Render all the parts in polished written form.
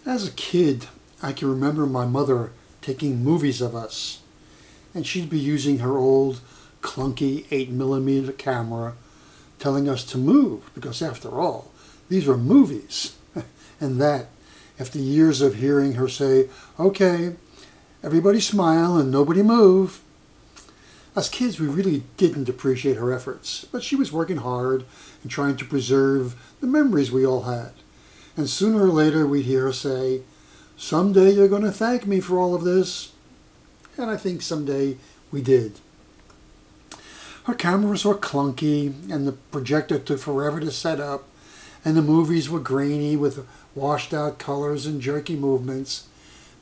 As a kid, I can remember my mother taking movies of us, and she'd be using her old clunky 8mm camera telling us to move, because after all, these were movies. And that, after years of hearing her say, "Okay, everybody smile and nobody move." As kids, we really didn't appreciate her efforts, but she was working hard and trying to preserve the memories we all had. And sooner or later, we'd hear her say, "Someday you're going to thank me for all of this." And I think someday we did. Her cameras were clunky, and the projector took forever to set up, and the movies were grainy with washed out colors and jerky movements,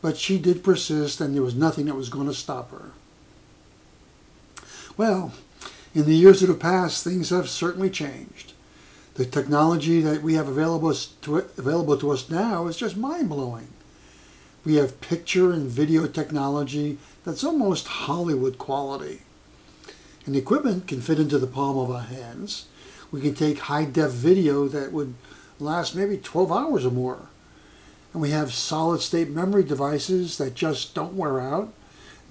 but she did persist, and there was nothing that was going to stop her. Well, in the years that have passed, things have certainly changed. The technology that we have available to us now is just mind-blowing. We have picture and video technology that's almost Hollywood quality. And the equipment can fit into the palm of our hands. We can take high-def video that would last maybe 12 hours or more. And we have solid-state memory devices that just don't wear out,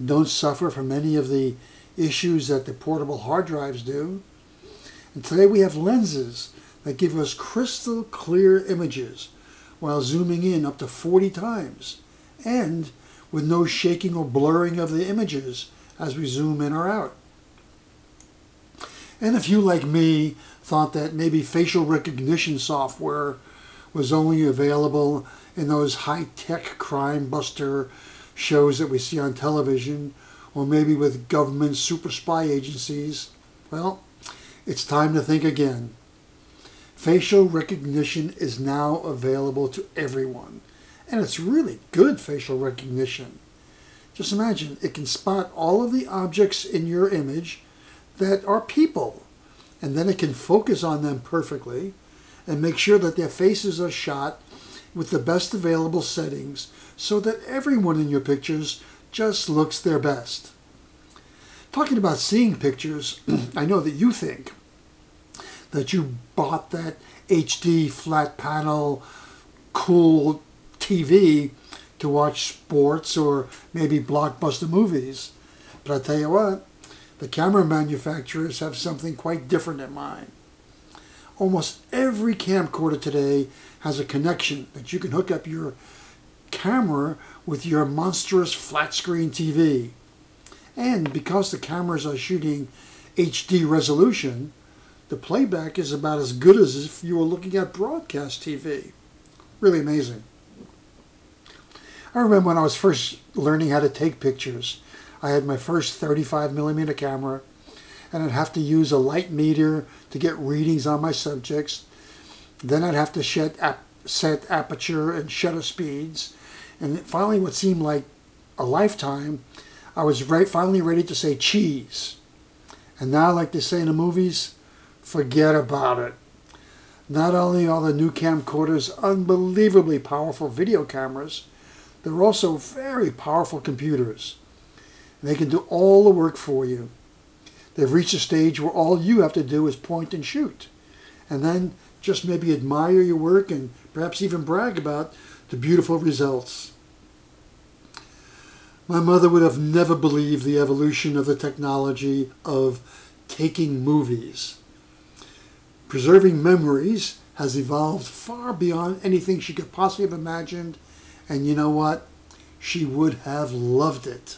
don't suffer from any of the issues that the portable hard drives do. And today we have lenses that give us crystal clear images while zooming in up to 40 times, and with no shaking or blurring of the images as we zoom in or out. And if you, like me, thought that maybe facial recognition software was only available in those high-tech crime buster shows that we see on television, or maybe with government super spy agencies, well, it's time to think again. Facial recognition is now available to everyone, and it's really good facial recognition. Just imagine, it can spot all of the objects in your image that are people, and then it can focus on them perfectly and make sure that their faces are shot with the best available settings so that everyone in your pictures just looks their best. Talking about seeing pictures, I know that you think that you bought that HD flat panel cool TV to watch sports or maybe blockbuster movies. But I'll tell you what, the camera manufacturers have something quite different in mind. Almost every camcorder today has a connection that you can hook up your camera with your monstrous flat screen TV. And because the cameras are shooting HD resolution, the playback is about as good as if you were looking at broadcast TV. Really amazing. I remember when I was first learning how to take pictures, I had my first 35mm camera, and I'd have to use a light meter to get readings on my subjects. Then I'd have to set aperture and shutter speeds. And finally, what seemed like a lifetime, I was finally ready to say cheese. And now, like they say in the movies, forget about it. Not only are the new camcorders unbelievably powerful video cameras, they're also very powerful computers. They can do all the work for you. They've reached a stage where all you have to do is point and shoot, and then just maybe admire your work and perhaps even brag about the beautiful results. My mother would have never believed the evolution of the technology of taking movies. Preserving memories has evolved far beyond anything she could possibly have imagined, and you know what? She would have loved it.